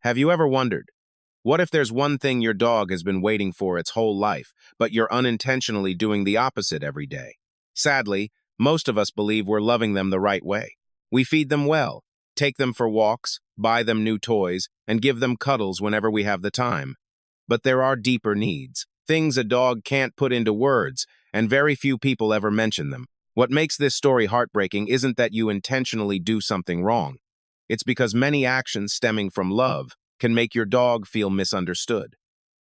Have you ever wondered, what if there's one thing your dog has been waiting for its whole life, but you're unintentionally doing the opposite every day? Sadly, most of us believe we're loving them the right way. We feed them well, take them for walks, buy them new toys, and give them cuddles whenever we have the time. But there are deeper needs, things a dog can't put into words, and very few people ever mention them. What makes this story heartbreaking isn't that you intentionally do something wrong. It's because many actions stemming from love can make your dog feel misunderstood.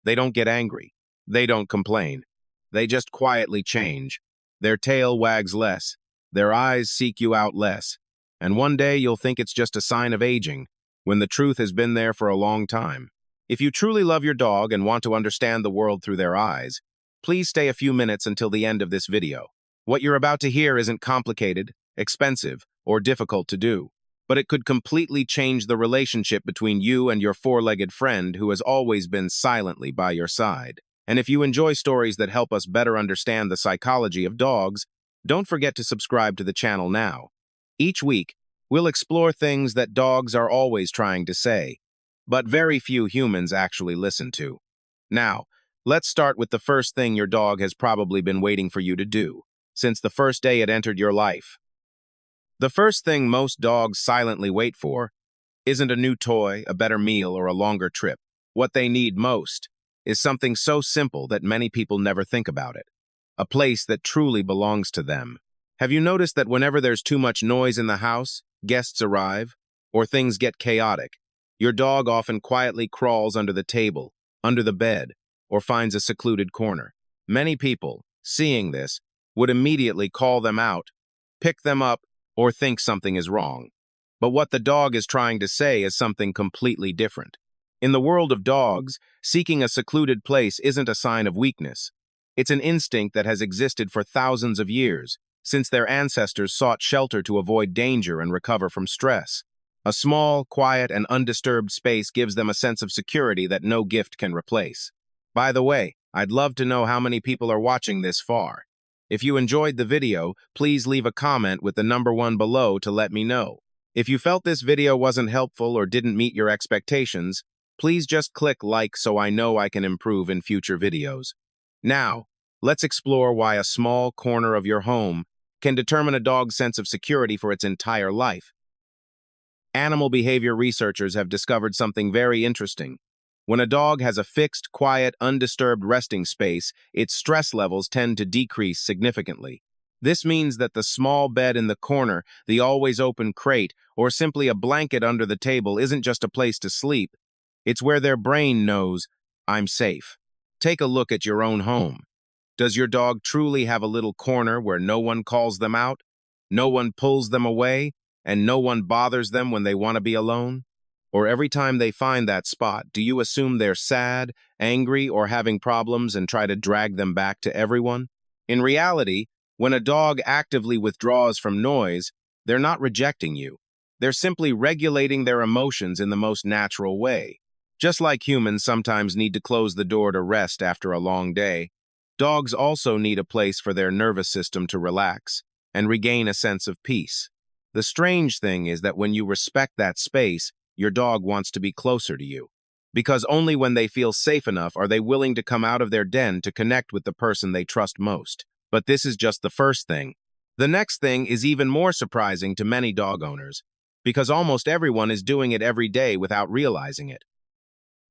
They don't get angry. They don't complain. They just quietly change. Their tail wags less. Their eyes seek you out less. And one day you'll think it's just a sign of aging, when the truth has been there for a long time. If you truly love your dog and want to understand the world through their eyes, please stay a few minutes until the end of this video. What you're about to hear isn't complicated, expensive, or difficult to do, but it could completely change the relationship between you and your four-legged friend who has always been silently by your side. And if you enjoy stories that help us better understand the psychology of dogs, don't forget to subscribe to the channel now. Each week, we'll explore things that dogs are always trying to say, but very few humans actually listen to. Now, let's start with the first thing your dog has probably been waiting for you to do, since the first day it entered your life. The first thing most dogs silently wait for isn't a new toy, a better meal, or a longer trip. What they need most is something so simple that many people never think about it. A place that truly belongs to them. Have you noticed that whenever there's too much noise in the house, guests arrive, or things get chaotic, your dog often quietly crawls under the table, under the bed, or finds a secluded corner? Many people, seeing this, would immediately call them out, pick them up, or think something is wrong. But what the dog is trying to say is something completely different. In the world of dogs, seeking a secluded place isn't a sign of weakness. It's an instinct that has existed for thousands of years, since their ancestors sought shelter to avoid danger and recover from stress. A small, quiet, and undisturbed space gives them a sense of security that no gift can replace. By the way, I'd love to know how many people are watching this far. If you enjoyed the video, please leave a comment with the number 1 below to let me know. If you felt this video wasn't helpful or didn't meet your expectations, please just click like so I know I can improve in future videos. Now, let's explore why a small corner of your home can determine a dog's sense of security for its entire life. Animal behavior researchers have discovered something very interesting. When a dog has a fixed, quiet, undisturbed resting space, its stress levels tend to decrease significantly. This means that the small bed in the corner, the always open crate, or simply a blanket under the table isn't just a place to sleep. It's where their brain knows, I'm safe. Take a look at your own home. Does your dog truly have a little corner where no one calls them out, no one pulls them away, and no one bothers them when they want to be alone? Or every time they find that spot, do you assume they're sad, angry, or having problems and try to drag them back to everyone? In reality, when a dog actively withdraws from noise, they're not rejecting you. They're simply regulating their emotions in the most natural way. Just like humans sometimes need to close the door to rest after a long day, dogs also need a place for their nervous system to relax and regain a sense of peace. The strange thing is that when you respect that space, your dog wants to be closer to you, because only when they feel safe enough are they willing to come out of their den to connect with the person they trust most. But this is just the first thing. The next thing is even more surprising to many dog owners, because almost everyone is doing it every day without realizing it.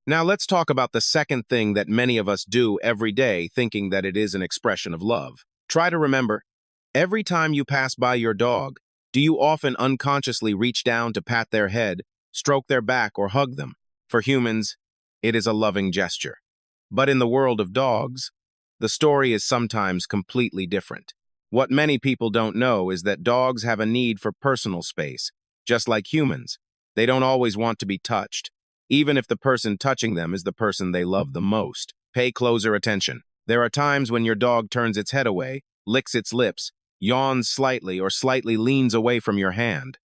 Now let's talk about the second thing that many of us do every day thinking that it is an expression of love. Try to remember, every time you pass by your dog, do you often unconsciously reach down to pat their head, stroke their back, or hug them? For humans, it is a loving gesture. But in the world of dogs, the story is sometimes completely different. What many people don't know is that dogs have a need for personal space. Just like humans, they don't always want to be touched, even if the person touching them is the person they love the most. Pay closer attention. There are times when your dog turns its head away, licks its lips, yawns slightly, or slightly leans away from your hand.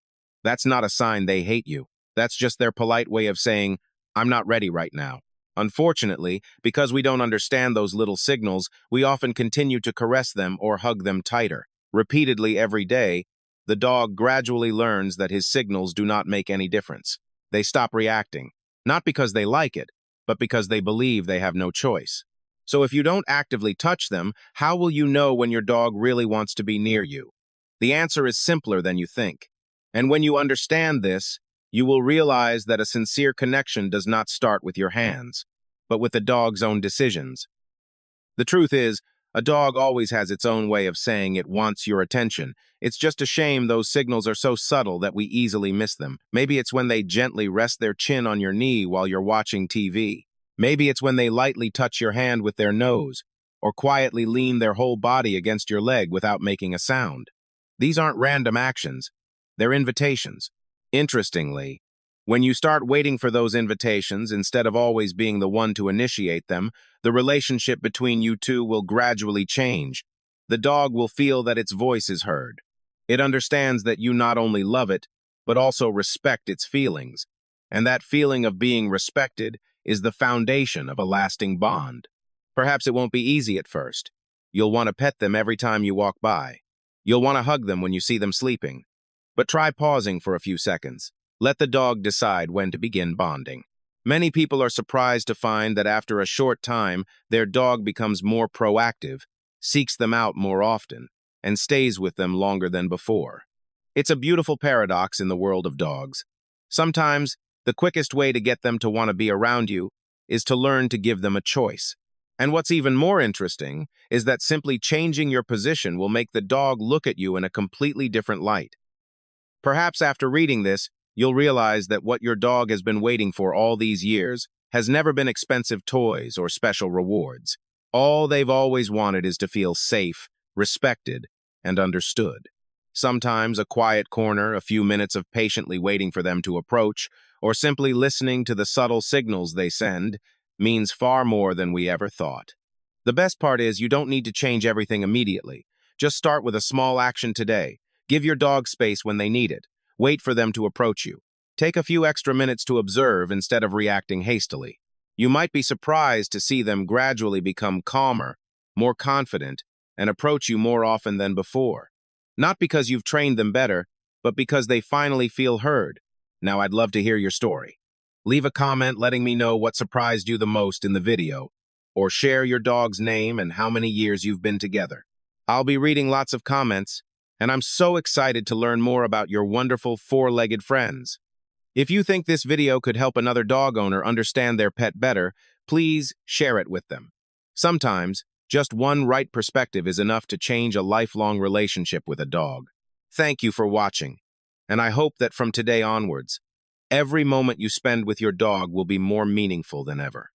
That's not a sign they hate you. That's just their polite way of saying, I'm not ready right now. Unfortunately, because we don't understand those little signals, we often continue to caress them or hug them tighter. Repeatedly every day, the dog gradually learns that his signals do not make any difference. They stop reacting. not because they like it, but because they believe they have no choice. So if you don't actively touch them, how will you know when your dog really wants to be near you? The answer is simpler than you think. And when you understand this, you will realize that a sincere connection does not start with your hands, but with the dog's own decisions. The truth is, a dog always has its own way of saying it wants your attention. It's just a shame those signals are so subtle that we easily miss them. Maybe it's when they gently rest their chin on your knee while you're watching TV. Maybe it's when they lightly touch your hand with their nose, or quietly lean their whole body against your leg without making a sound. These aren't random actions, they're invitations. Interestingly, when you start waiting for those invitations instead of always being the one to initiate them, the relationship between you two will gradually change. The dog will feel that its voice is heard. It understands that you not only love it, but also respect its feelings. And that feeling of being respected is the foundation of a lasting bond. Perhaps it won't be easy at first. You'll want to pet them every time you walk by. You'll want to hug them when you see them sleeping. But try pausing for a few seconds. Let the dog decide when to begin bonding. Many people are surprised to find that after a short time, their dog becomes more proactive, seeks them out more often, and stays with them longer than before. It's a beautiful paradox in the world of dogs. Sometimes, the quickest way to get them to want to be around you is to learn to give them a choice. And what's even more interesting is that simply changing your position will make the dog look at you in a completely different light. Perhaps after reading this, you'll realize that what your dog has been waiting for all these years has never been expensive toys or special rewards. All they've always wanted is to feel safe, respected, and understood. Sometimes a quiet corner, a few minutes of patiently waiting for them to approach, or simply listening to the subtle signals they send, means far more than we ever thought. The best part is you don't need to change everything immediately. Just start with a small action today. Give your dog space when they need it. Wait for them to approach you. Take a few extra minutes to observe instead of reacting hastily. You might be surprised to see them gradually become calmer, more confident, and approach you more often than before. Not because you've trained them better, but because they finally feel heard. Now I'd love to hear your story. Leave a comment letting me know what surprised you the most in the video, or share your dog's name and how many years you've been together. I'll be reading lots of comments, and I'm so excited to learn more about your wonderful four-legged friends. If you think this video could help another dog owner understand their pet better, please share it with them. Sometimes, just one right perspective is enough to change a lifelong relationship with a dog. Thank you for watching, and I hope that from today onwards, every moment you spend with your dog will be more meaningful than ever.